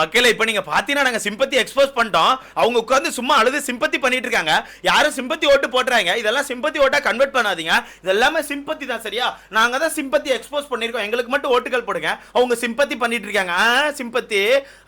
மக்களே இப்ப நீங்க பாத்தீங்கன்னா நாங்க சிம்பத்தி எக்ஸ்போஸ் பண்ணிட்டோம். அவங்க உட்கார்ந்து சும்மா அழுது சிம்பத்தி பண்ணிட்டு இருக்காங்க. யாரும் சிம்பத்தி ஓட்டு போடுறாங்க. இதெல்லாம் சிம்பத்தி ஓட்டா கன்வெர்ட் பண்ணாதீங்க. இதெல்லாமே சிம்பத்தி தான். சரியா? நாங்க தான் சிம்பத்தி எக்ஸ்போஸ் பண்ணிருக்கோம். எங்களுக்கு மட்டும் ஓட்டுகள் போடுங்க. அவங்க சிம்பத்தி பண்ணிட்டு இருக்காங்க. சிம்பத்தி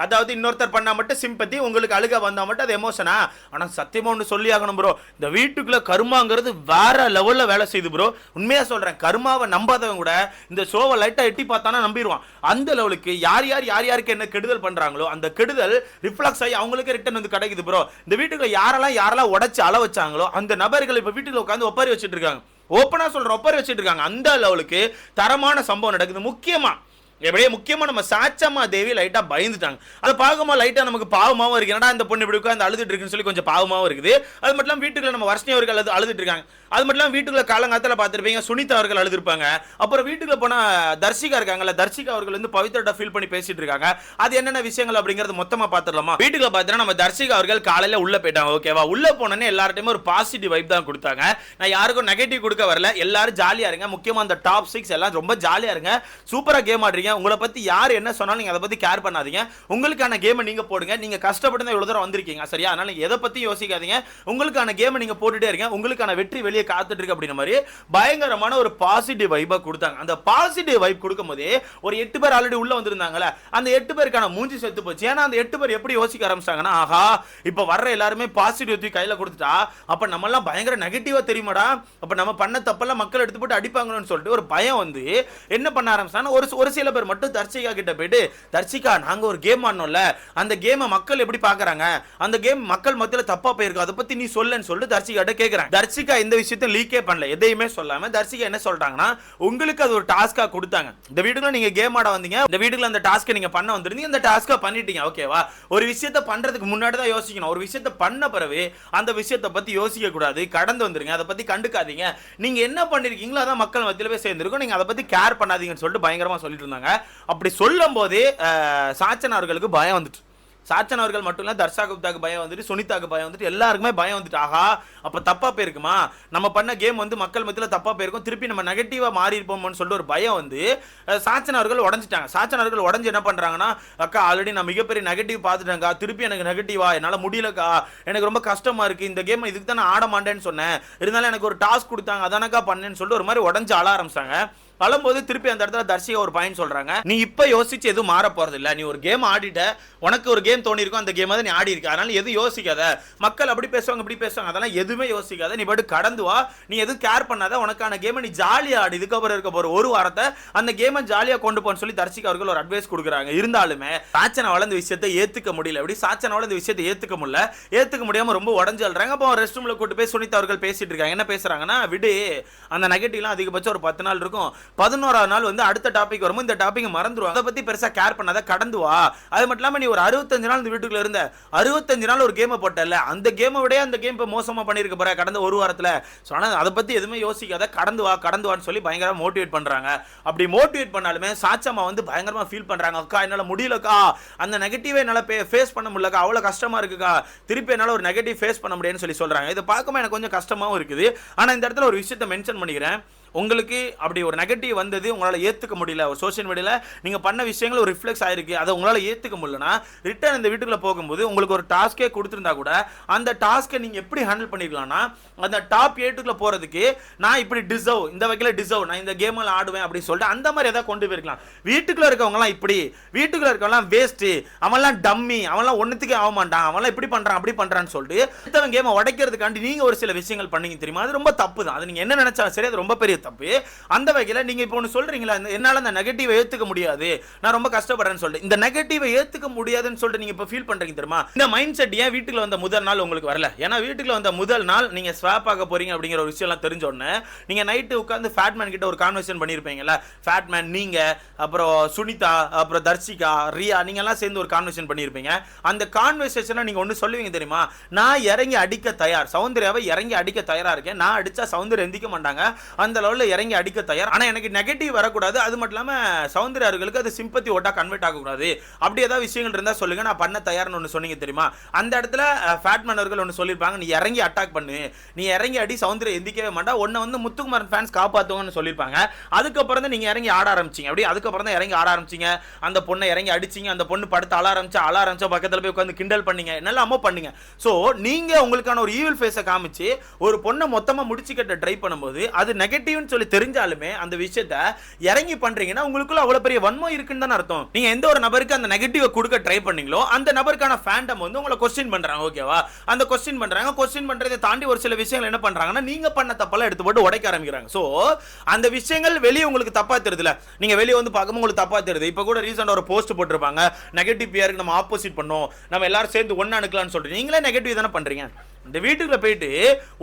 அதாவது இன்னொருத்தர் பண்ணா மட்டும் சிம்பத்தி, உங்களுக்கு அழுக வந்தா மட்டும் அது எமோஷனா? ஆனா சத்தியமா ஒன்று சொல்லி ஆகணும் ப்ரோ, இந்த வீட்டுக்குள்ள கர்மாங்கிறது வேற லெவல்ல வேலை செய்யுது ப்ரோ. உண்மையா சொல்றேன், கர்மாவை நம்பாதவங்க கூட இந்த ஷோவை லைட்டா எட்டி பார்த்தானா நம்பிடுவான். அந்த லெவலுக்கு யார் யாருக்கு என்ன கெடுதல் பண்றாங்களோ அந்த கெடுதல் ரிஃப்ளெக்ஸ் ஆகி அவங்களுக்கு ரிட்டர்ன் வந்து கிடைக்குது ப்ரோ. இந்த வீட்டுக்குள்ள யாரெல்லாம் உடைச்சு அள வச்சாங்களோ அந்த நபர்கள் இப்ப வீட்டுக்குள்ள உட்காந்து ஒப்பாரி வச்சுட்டு இருக்காங்க. ஓப்பனா சொல்றேன், ஒப்பாரி வச்சுட்டு இருக்காங்க. அந்த லெவலுக்கு தரமான சம்பவம் நடக்குது. முக்கியமா நம்ம சாச்சம்மா தேவி லைட்டா பயந்துட்டாங்க. அதை பார்க்கும்போது லைட்டா நமக்கு பாவமாவும் இருக்கு. என்னடா இந்த பொண்ணு இப்படி உட்காந்து அழுதுட்டு இருக்குன்னு சொல்லி கொஞ்சம் பாவமாவும் இருக்குது. அது மட்டும் இல்லாம வீட்டுக்குள்ள நம்ம வர்ஷினி அவர்கள் அழுதுட்டு இருக்காங்க. அது மட்டும் இல்லாம வீட்டுக்குள்ள காலங்காலத்துல பார்த்திருப்பீங்க சுனிதா அவர்கள் அழுதுருப்பாங்க. அப்புறம் வீட்டுக்குள்ள போனா தர்ஷிகா இருக்காங்கல்ல, தர்ஷிகா அவர்கள் வந்து பவித்ரா ஃபீல் பண்ணி பேசிட்டு இருக்காங்க. அது என்னென்ன விஷயங்கள் அப்படிங்கறது மொத்தமா பாத்துடலாமா? வீட்டுக்குள்ள பாத்தீங்கன்னா நம்ம தர்ஷிகா அவர்கள் காலையில உள்ள போயிட்டாங்க. ஓகேவா? உள்ள போனோன்னே எல்லார்ட்டையுமே ஒரு பாசிட்டிவ் வைப் தான் கொடுத்தாங்க. நான் யாருக்கும் நெகட்டிவ் கொடுக்க வரல. எல்லாரும் ஜாலியா இருங்க. முக்கியமா அந்த டாப் 6 எல்லாம் ரொம்ப ஜாலியா இருங்க. சூப்பரா கேம் ஆடுறீங்க. உங்களை பத்தி யார் என்ன சொன்னாலும் நீங்க அதை பத்தி கேர் பண்ணாதீங்க. உங்களுக்கான கேமை நீங்க போடுங்க. நீங்க கஷ்டப்பட்டு தான் இவ்வளவு தூரம் வந்திருக்கீங்க. சரியா? அதனால எதை பத்தி யோசிக்காதீங்க. உங்களுக்கான கேமை நீங்க போட்டுட்டே இருங்க. உங்களுக்கான வெற்றி வெளியே காத்துட்டு இருக்கு அப்படின்ற மாதிரி பயங்கரமான ஒரு பாசிட்டிவ் வைபை கொடுத்தாங்க. அந்த பாசிட்டிவ் வைப் கொடுக்கும்போது ஒரு 8 பேர் ஆல்ரெடி உள்ள வந்திருந்தாங்கல்ல, அந்த 8 பேருக்கான மூஞ்சி செத்து போச்சு. ஏன்னா அந்த 8 பேர் எப்படி யோசிக்க ஆரம்பிச்சாங்கன்னா, ஆஹா இப்ப வர்ற எல்லாருமே பாசிட்டிவ் தூக்கி கையில கொடுத்துட்டா அப்ப நம்ம எல்லாம் பயங்கர நெகட்டிவா தெரியுமாடா, அப்ப நம்ம பண்ண தப்பெல்லாம் மக்கள் எடுத்து போட்டு அடிப்பாங்கன்னு சொல்லிட்டு ஒரு பயம் வந்து என்ன பண்ண ஆரம்பிச்சாங்கன்னா, ஒரு சில பேர் மட்டும் தர்ஷிகா கிட்ட போயிட்டு, தர்ஷிகா நாங்க ஒரு கேம் ஆடணும்ல, அந்த கேமை மக்கள் எப்படி பாக்குறாங்க, அந்த கேம் மக்கள் மத்தியில தப்பா போயிருக்கு, அதை பத்தி நீ சொல்லுன்னு சொல்லிட்டு தர்ஷிகா கிட்ட கேக்குறேன். தர்ஷிகா இந்த விஷயத்தை லீக்கே பண்ணல, எதையுமே சொல்லாம தர்ஷிகா என்ன சொல்றாங்கன்னா, உங்களுக்கு அது ஒரு டாஸ்கா கொடுத்தாங்க. இந்த வீட்டுக்குள்ள நீங்க கேம் ஆட வந்தீங்க, இந்த வீட்டுக்குள்ள அந்த டாஸ்கை நீங்க பண்ண வந்திருந்தீங்க, இந்த டாஸ்கா பண்ணிட்டீங்க. ஓகேவா? ஒரு விஷயத்தை பண்றதுக்கு முன்னாடி தான் யோசிக்கணும். ஒரு விஷயத்தை பண்ண பிறகு அந்த விஷயத்தை பத்தி யோசிக்க கூடாது. கடந்து வந்துருங்க. அதை பத்தி கண்டுக்காதீங்க. நீங்க என்ன பண்ணிருக்கீங்களோ அதான் மக்கள் மத்தியில போய் சேர்ந்திருக்கும். நீங்க அதை பத்தி கேர் பண்ணாதீங்கன்னு சொல்லிட்டு பயங்கரமா சொல்லிட்டு இருந்தாங்க. அப்படி சொல்லும் போதே சாச்சன் அவர்களுக்கு பயம் வந்துட்டு, சாச்சன் அவர்கள் மட்டும் இல்ல, தர்ஷா குப்தாக்கு பயம் வந்துட்டு, சுனிதாக்கு பயம் வந்துட்டு, எல்லாருக்குமே பயம் வந்துட்டு. ஆஹா அப்ப தப்பா போயிருக்குமா, நம்ம பண்ண கேம் வந்து மக்கள் மத்தியில தப்பா போயிருக்கும், திருப்பி நம்ம நெகட்டிவா மாறி இருப்போம்னு சொல்லிட்டு ஒரு பயம் வந்து சாச்சன் அவர்கள் உடஞ்சிட்டாங்க. சாச்சன் அவர்கள் உடஞ்சு என்ன பண்றாங்கன்னா, அக்கா ஆல்ரெடி நான் மிகப்பெரிய நெகட்டிவ் பார்த்துட்டேங்க, திருப்பி எனக்கு நெகட்டிவா என்னால முடியலக்கா, எனக்கு ரொம்ப கஷ்டமா இருக்கு, இந்த கேம் இதுக்கு தான் நான் ஆட மாட்டேன்னு சொன்னேன், இருந்தாலும் எனக்கு ஒரு டாஸ்க் கொடுத்தாங்க அதானக்கா பண்ணேன்னு சொல்லிட்டு ஒரு மாதிரி உடஞ்சு அழ ஆரம்பிச்சாங்க. அழும்போது திருப்பி அந்த இடத்துல தர்ஷிகா ஒரு பாயிண்ட் சொல்றாங்க, நீ இப்ப யோசிச்சு எதுவும் மாற போறது இல்ல, நீ ஒரு கேம் ஆடிட்ட, உனக்கு ஒரு கேம் தோணி இருக்கும், அந்த கேம் நீ ஆடி இருக்க, அதனால எதுவும் யோசிக்காத, மக்கள் அப்படி பேசுவாங்க இப்படி பேசுவாங்க, அதெல்லாம் எதுவுமே யோசிக்காத, நீ பாட்டு கடந்து வா, நீ எதுவும் கேர் பண்ணாத, உனக்கான கேமை நீ ஜாலியா ஆடி, இதுக்கப்புறம் இருக்க போற ஒரு வாரத்தை அந்த கேமை ஜாலியா கொண்டு போன்னு சொல்லி தர்ஷிகா அவர்கள் ஒரு அட்வைஸ் கொடுக்குறாங்க. இருந்தாலுமே சாச்சனாவால இந்த விஷயத்தை ஏத்துக்க முடியல. எப்படி சாச்சனாவால இந்த விஷயத்தை ஏத்துக்க முடியாம ரொம்ப உடஞ்சு அல்றாங்க. அப்போ ரெஸ்ட் ரூம்ல கூட்டு போய் சுனிதா அவர்கள் பேசிட்டு இருக்காங்க. என்ன பேசுறாங்கன்னா, விடு அந்த நெகட்டிவ்லாம் அதிகபட்சம் ஒரு 10 நாள் இருக்கும், 11ஆவது நாள் வந்து அடுத்த டாபிக் வரும், இந்த டாபிக் மறந்துடுவாங்க, அதை பத்தி பெருசா கேர் பண்ணாத, கடந்து வா. அது மட்டும் இல்லாம நீ ஒரு 65 நாள் இந்த வீட்டுக்குள்ள இருந்த, 65 நாள் ஒரு கேமை போட்டல, அந்த கேமை விட அந்த கேம் இப்ப மோசமா பண்ணிருக்க போற கடந்த ஒரு வாரத்துல, அதை பத்தி எதுவுமே யோசிக்காத, கடந்து வான்னு சொல்லி பயங்கரமா மோட்டிவேட் பண்றாங்க. அப்படி மோட்டிவேட் பண்ணாலுமே சாச்சம்மா வந்து பயங்கரமா ஃபீல் பண்றாங்க, அக்கா என்னால முடியலக்கா, அந்த நெகட்டிவ் என்னால ஃபேஸ் பண்ண முடியலக்கா, அவ்வளவு கஷ்டமா இருக்குக்கா, திருப்பி என்னால ஒரு நெகட்டிவ் ஃபேஸ் பண்ண முடியும்னு சொல்லி சொல்றாங்க. இதை பார்க்கும்போது எனக்கு கொஞ்சம் கஷ்டமாவும் இருக்குது. ஆனா இந்த இடத்துல ஒரு விஷயத்தை மென்ஷன் பண்ணிக்கிறேன், உங்களுக்கு அப்படி ஒரு நெகட்டிவ் வந்தது உங்களால் ஏற்றுக்க முடியல, ஒரு சோஷியல் மீடியாவில் நீங்கள் பண்ண விஷயங்கள் ஒரு ரிஃப்ளெக்ஸ் ஆயிருக்கு, அதை உங்களால் ஏற்றுக்க முடியலன்னா ரிட்டர்ன் இந்த வீட்டுக்குள்ளே போகும்போது உங்களுக்கு ஒரு டாஸ்க்கே கொடுத்துருந்தா கூட அந்த டாஸ்க்கை நீங்கள் எப்படி ஹேண்டில் பண்ணிக்கலாம்னா, அந்த டாப் 8க்குள்ளே போகிறதுக்கு நான் இப்படி டிசர்வ், இந்த வகையில் டிசர்வ், நான் இந்த கேமில் ஆடுவேன் அப்படின்னு சொல்லிட்டு அந்த மாதிரி எதாவது கொண்டு போயிருக்கலாம். வீட்டுக்குள்ளே இருக்கவங்கலாம் இப்படி, வீட்டுக்குள்ளே இருக்கவங்களாம் வேஸ்ட்டு, அவன்லாம் டம்மி, அவன்லாம் ஒன்றுத்துக்கே ஆக மாட்டான், அவன்லாம் இப்படி பண்ணுறான் அப்படி பண்ணுறான்னு சொல்லிட்டு அடுத்தவன் கேமை உடைக்கிறதுக்காண்டி நீங்கள் ஒரு சில விஷயங்கள் பண்ணீங்க தெரியுமா, அது ரொம்ப தப்பு தான். அது நீங்கள் என்ன நினைச்சாலும் சரி, அது ரொம்ப பெரிய தப்பு. அந்த வகையில நீங்க இப்போ ஒன்னு சொல்றீங்களா, என்னால அந்த நெகட்டிவ் ஏத்துக்க முடியாது, நான் ரொம்ப கஷ்டப்படுறேன்னு சொல்லிட்டு, இந்த நெகட்டிவ் ஏத்துக்க முடியாதுன்னு சொல்லிட்டு நீங்க இப்ப ஃபீல் பண்றீங்க தெரியுமா, இந்த மைண்ட் செட் ஏன் வீட்டுக்குள்ள வந்த முதல் நாள் உங்களுக்கு வரல? ஏன்னா வீட்டுக்குள்ள வந்த முதல் நாள் நீங்க ஸ்வாப் ஆக போறீங்க அப்படிங்கிற ஒரு விஷயம் எல்லாம் தெரிஞ்ச உடனே நீங்க நைட்டு உட்கார்ந்து ஃபேட்மேன் கிட்ட ஒரு கான்வர்சேஷன் பண்ணிருப்பீங்கல்ல, ஃபேட்மேன் நீங்க, அப்புறம் சுனிதா, அப்புறம் தர்ஷிகா, ரியா, நீங்க எல்லாம் சேர்ந்து ஒரு கான்வர்சேஷன் பண்ணிருப்பீங்க. அந்த கான்வர்சேஷன்ல நீங்க ஒன்னு சொல்லுவீங்க தெரியுமா, நான் இறங்கி அடிக்க தயார், சௌந்தர்யாவை இறங்கி அடிக்க தயாரா இருக்கேன், நான் அடிச்சா சௌந்தர்யா எந்திக்க மாட்டாங்க, அந்த லெவலில் இறங்கி அடிக்க தயார். ஆனால் எனக்கு நெகட்டிவ் வரக்கூடாது. அது மட்டும் இல்லாமல் சௌந்தர்யா அவர்களுக்கு அது சிம்பத்தி ஓட்டா கன்வெர்ட் ஆகக்கூடாது. அப்படி ஏதாவது விஷயங்கள் இருந்தால் சொல்லுங்க, நான் பண்ண தயார்னு ஒன்று சொன்னீங்க தெரியுமா? அந்த இடத்துல ஃபேட்மேன் அவர்கள் ஒன்று சொல்லியிருப்பாங்க, நீ இறங்கி அட்டாக் பண்ணு, நீ இறங்கி அடி, சௌந்தர்யா எந்திக்கவே மாட்டா, ஒன்றை வந்து முத்துக்குமாரன் ஃபேன்ஸ் காப்பாற்றுவாங்கன்னு சொல்லியிருப்பாங்க. அதுக்கப்புறம் தான் நீங்கள் இறங்கி ஆட ஆரம்பிச்சிங்க. அப்படி அதுக்கப்புறம் தான் இறங்கி ஆட ஆரம்பிச்சிங்க. அந்த பொண்ணை இறங்கி அடிச்சிங்க, அந்த பொண்ணு படுத்து அழ ஆரம்பிச்சா பக்கத்தில் போய் உட்காந்து கிண்டல் பண்ணீங்க, என்னெல்லாமோ பண்ணீங்க. ஸோ நீங்கள் உங்களுக்கான ஒரு ஈவில் ஃபேஸை காமிச்சு ஒரு பொண்ணை மொத்தமாக முடிச்சுக்கிட்ட ட்ரை பண்ணும்போது அது நெகட்டிவ்னு சொல்லி தெரிஞ்சாலுமே அந்த விஷயத்தை இறங்கி பண்றீங்கன்னா உங்களுக்குள்ள அவ்வளவு பெரிய வன்மம் இருக்குன்னு தான் அர்த்தம். நீங்க எந்த ஒரு நபருக்கு அந்த நெகட்டிவ் கொடுக்க ட்ரை பண்ணீங்களோ அந்த நபருக்கான ஃபேண்டம் வந்து உங்களை கொஸ்டின் பண்றாங்க. ஓகேவா? அந்த கொஸ்டின் பண்றதை தாண்டி ஒரு சில விஷயங்கள் என்ன பண்றாங்கன்னா நீங்க பண்ண தப்பெல்லாம் எடுத்து போட்டு உடைக்க ஆரம்பிக்கிறாங்க. ஸோ அந்த விஷயங்கள் வெளியே உங்களுக்கு தப்பா தெரியுதுல, நீங்க வெளியே வந்து பார்க்கும்போது உங்களுக்கு தப்பா தெரியுது. இப்போ கூட ரீசெண்டா ஒரு போஸ்ட் போட்டிருப்பாங்க, நெகட்டிவ் பிஆருக்கு நம்ம ஆப்போசிட் பண்ணோம், நம்ம எல்லாரும் சேர்ந்து ஒண்ணா அனுக்கலாம்னு சொல்றீங்க. நீங்களே நெகட்டிவ் தானே பண்றீங்க. இந்த வீட்டுக்குள்ள போயிட்டு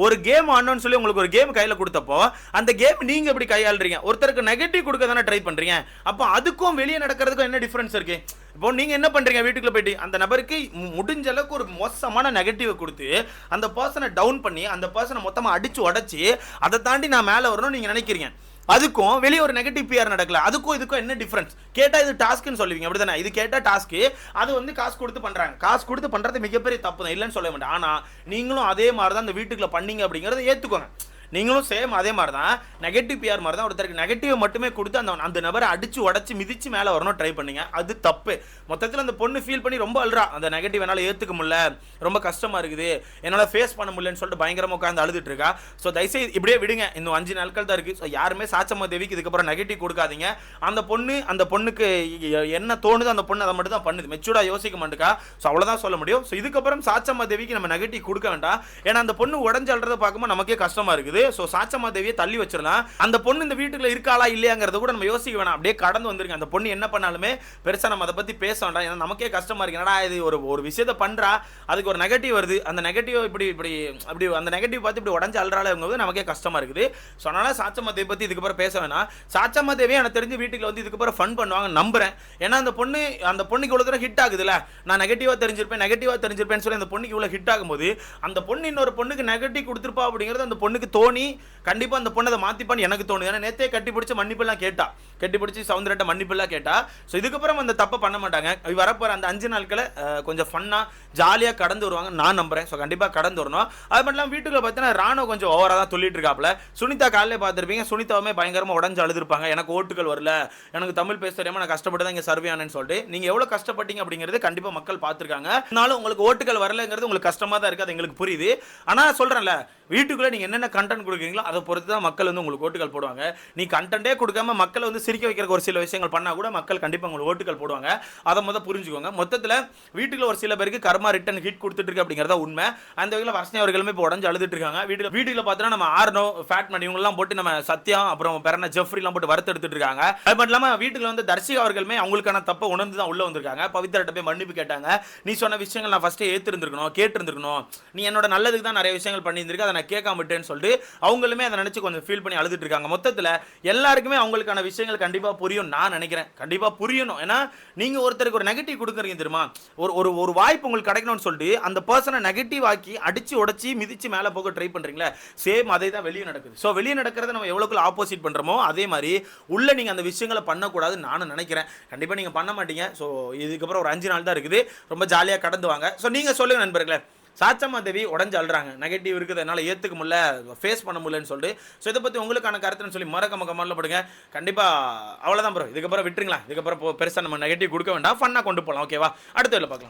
ஒரு கேம் ஆடணும்னு சொல்லி உங்களுக்கு ஒரு கேம் கையில கொடுத்தப்போ அந்த கேம் நீங்க எப்படி கையாளுறீங்க? ஒருத்தருக்கு நெகட்டிவ் கொடுக்க தானே ட்ரை பண்றீங்க. அப்போ அதுக்கும் வெளியே நடக்கிறதுக்கும் என்ன டிஃபரன்ஸ் இருக்கு? இப்போ நீங்க என்ன பண்றீங்க? வீட்டுக்குள்ள போயிட்டு அந்த நபருக்கு முடிஞ்ச அளவுக்கு ஒரு மோசமான நெகட்டிவ் கொடுத்து அந்த பர்சனை டவுன் பண்ணி அந்த பர்சனை மொத்தமா அடிச்சு உடைச்சு அதை தாண்டி நான் மேல வரணும்னு நீங்க நினைக்கிறீங்க. அதுக்கும் வெளியே ஒரு நெகட்டிவ் பிஆர் நடக்கல, அதுக்கும் இதுக்கும் என்ன டிஃபரன்ஸ் கேட்டா இது டாஸ்க்னு சொல்லுவீங்க, அப்படிதானே? இது கேட்டா டாஸ்க், அது வந்து காசு கொடுத்து பண்றாங்க. காசு கொடுத்து பண்றது மிகப்பெரிய தப்பு தான், இல்லைன்னு சொல்ல மாட்டேன். ஆனா நீங்களும் அதே மாதிரி தான் அந்த வீட்டுக்குள்ள பண்ணீங்க அப்படிங்கறத ஏத்துக்கோங்க. நீங்களும் சேம் அதே மாதிரி தான் நெகட்டிவ் பிஆர் மாதிரி தான் ஒருத்தருக்கு நெகட்டிவ் மட்டுமே கொடுத்து அந்த நபரை அடிச்சு உடச்சி மிதிச்சு மேலே வரணும் ட்ரை பண்ணீங்க. அது தப்பு. மொத்தத்தில் அந்த பொண்ணு ஃபீல் பண்ணி ரொம்ப அழுறா, அந்த நெகட்டிவ் என்னால் ஏற்றுக்க முடியல, ரொம்ப கஷ்டமா இருக்குது, என்னால் ஃபேஸ் பண்ண முடியலன்னு சொல்லிட்டு பயங்கரமாக உட்காந்து அழுதுட்டு இருக்கா. ஸோ தயவுசெய்து இப்படியே விடுங்க, இன்னும் 5 நாட்கள் தான் இருக்குது. ஸோ யாருமே சாச்சம்மா தேவிக்கு இதுக்கப்புறம் நெகட்டிவ் கொடுக்காதீங்க. அந்த பொண்ணுக்கு என்ன தோணுது அந்த பொண்ணு அதை மட்டும் தான் பண்ணுது, மெச்சூர்டாக யோசிக்க மாட்டேக்கா. ஸோ அவ்வளோதான் சொல்ல முடியும். ஸோ இதுக்கப்புறம் சாச்சம்மா தேவிக்கு நம்ம நெகட்டிவ் கொடுக்க வேண்டாம். ஏன்னா அந்த பொண்ணு உடஞ்சு அழுறதை பார்க்கும்போது நமக்கே கஷ்டமா இருக்குது. சோ சாச்சம்மா தேவியை தள்ளி வச்சிடலாம். அந்த பொண்ணு இந்த வீட்டுக்குள்ள இருக்காளா இல்லையாங்கிறத கூட நம்ம யோசிக்க வேணாம், அப்படியே கடந்து வந்துருங்க. அந்த பொண்ணு என்ன பண்ணாலுமே பெருசா நம்ம அதை பத்தி பேச வேண்டாம். ஏன்னா நமக்கே கஷ்டமா இருக்கு, என்னடா இது ஒரு விஷயத்தை பண்றா, அதுக்கு ஒரு நெகட்டிவ் வருது, அந்த நெகட்டிவ் இப்படி அந்த நெகட்டிவ் பார்த்து இப்படி உடஞ்சு அல்றாளுங்கிறது நமக்கே கஷ்டமா இருக்குது. ஸோ அதனால சாச்சம்மா தேவி பத்தி இதுக்கப்புறம் பேச வேணாம். சாச்சம்மா தேவி எனக்கு தெரிஞ்சு வீட்டுக்குள்ள வந்து இதுக்கப்புறம் ஃபன் பண்ணுவாங்க நம்புறேன். ஏன்னா அந்த பொண்ணுக்கு இவ்வளவு தூரம் ஹிட் ஆகுதுல்ல, நான் நெகட்டிவா தெரிஞ்சிருப்பேன் சொல்லி அந்த பொண்ணுக்கு இவ்வளவு ஹிட் ஆகும்போது அந்த பொண்ணு இன்னொரு பொண்ணுக்கு நெகட்டிவ் கொடுத்துருப்பா அப்படிங்கிறது அந்த பொண்ணுக்கு தோணி கண்டிப்பா அந்த பொண்ணை அதை மாத்திப்பான்னு எனக்கு தோணுது. ஏன்னா நேத்தே கட்டி பிடிச்சி மன்னிப்பெல்லாம் கேட்டா, கட்டி பிடிச்சி சவுந்தரட்ட மன்னிப்பெல்லாம் கேட்டா. ஸோ இதுக்கப்புறம் அந்த தப்பை பண்ண மாட்டாங்க. வரப்போற அந்த 5 நாட்களை கொஞ்சம் ஃபன்னா ஜாலியாக கடந்து வருவாங்க நான் நம்புறேன். ஸோ கண்டிப்பாக கடந்து வரணும். அது மட்டும் இல்லாமல் வீட்டுக்குள்ள பார்த்தீங்கன்னா ராணுவ கொஞ்சம் ஓவராக தான் சொல்லிட்டு இருக்காப்ல. சுனிதா காலையிலே பார்த்துருப்பீங்க, சுனிதாவுமே பயங்கரமாக உடஞ்சு அழுதுருப்பாங்க, எனக்கு ஓட்டுகள் வரல, எனக்கு தமிழ் பேச தெரியாமல் நான் கஷ்டப்பட்டு தான் இங்கே சர்வே ஆனேன்னு சொல்லிட்டு. நீங்கள் எவ்வளோ கஷ்டப்பட்டீங்க அப்படிங்கிறது கண்டிப்பாக மக்கள் பார்த்துருக்காங்க. இருந்தாலும் உங்களுக்கு ஓட்டுகள் வரலைங்கிறது உங்களுக்கு கஷ்டமாக தான் இருக்குது, அது எங்களுக்கு புரியுது. ஆனால் சொல்கிறேன்ல, வீட்டுக்குள்ளே நீங்கள் என்னென்ன கண்டென்ட் கொடுக்குறீங்களோ அதை பொறுத்து தான் மக்கள் வந்து உங்களுக்கு ஓட்டுகள் போடுவாங்க. நீ கண்டென்ட்டே கொடுக்காம மக்களை வந்து சிரிக்க வைக்கிற ஒரு சில விஷயங்கள் பண்ணால் கூட மக்கள் கண்டிப்பாக உங்களுக்கு ஓட்டுகள் போடுவாங்க. அதை முதல் புரிஞ்சுக்கோங்க. மொத்தத்தில் வீட்டுக்குள்ள ஒரு சில பேருக்கு கர்மா ரிட்டன் ஹிட் கொடுத்துட்டு இருக்கு அப்படிங்கிறத உண்மை. அந்த வகையில் வர்ஷினி அவர்களுமே இப்போ உடஞ்சு அழுதுட்டு இருக்காங்க. வீட்டுல பார்த்தோன்னா நம்ம ஆர்னோ ஃபேட்மேன் இவங்கெல்லாம் போட்டு நம்ம சத்யா அப்புறம் பெறன ஜெஃப்ரிலாம் போட்டு வறுத்து எடுத்துட்டு இருக்காங்க. அது மட்டும் இல்லாமல் வீட்டுக்குள்ள வந்து தர்ஷிகா அவர்களுமே அவங்களுக்கான தப்பை உணர்ந்து தான் உள்ள வந்திருக்காங்க. பவித்ராட்ட போய் மன்னிப்பு கேட்டாங்க. நீ சொன்ன விஷயங்கள் நான் ஃபர்ஸ்ட் ஏற்றிருந்துருக்கணும், கேட்டிருந்துருக்கணும், நீ என்னோட நல்லதுக்கு தான் நிறைய விஷயங்கள் பண்ணியிருந்திருக்கு, அதை நான் கேட்காம விட்டேன்னு சொல்லிட்டு அவங்களுமே அதை நினைச்சு கொஞ்சம் ஃபீல் பண்ணி அழுதுட்டு இருக்காங்க. மொத்தத்தில் எல்லாருக்குமே அவங்களுக்கான விஷயங்கள் கண்டிப்பாக புரியும் நான் நினைக்கிறேன். கண்டிப்பாக புரியணும். ஏன்னா நீங்க ஒருத்தருக்கு ஒரு நெகட்டிவ் கொடுக்குறீங்க தெரியுமா, ஒரு வாய்ப்பு உங்களுக்கு கிடைக்கணும்னு சொல்லிட்டு அந்த பர்சனை நெகட்டிவ் ஆக்கி அடிச்சு உடைச்சி மிதிச்சு மேலே போக ட்ரை பண்றீங்களா, சேம் அதே தான் வெளியே நடக்குது. ஸோ வெளியே நடக்கிறத நம்ம எவ்வளோக்குள்ள ஆப்போசிட் பண்றோமோ அதே மாதிரி உள்ள நீங்க அந்த விஷயங்களை பண்ணக்கூடாதுன்னு நானும் நினைக்கிறேன். கண்டிப்பாக நீங்க பண்ண மாட்டீங்க. ஸோ இதுக்கப்புறம் ஒரு 5 நாள் தான் இருக்குது, ரொம்ப ஜாலியாக கடந்து வாங்க. ஸோ நீங்க சொல்லுங்க நண்பர்களே, சாச்சம்மா தேவி உடஞ்சு அழுறாங்க, நெகட்டிவ் இருக்குது, என்னால் ஏற்றுக்க முடியல, ஃபேஸ் பண்ண முடியலன்னு சொல்லிட்டு. ஸோ இதை பற்றி உங்களுக்கான கருத்துன்னு சொல்லி மறக்காம கமெண்ட்ல போடுங்க. கண்டிப்பாக அவ்வளோதான் ப்ரோ, இதுக்கப்புறம் விட்டுருங்களா, இதுக்கப்புறம் பெருசாக நம்ம நெகட்டிவ் கொடுக்க வேண்டாம், ஃபன்னாக கொண்டு போகலாம். ஓகேவா? அடுத்த பார்க்கலாம்.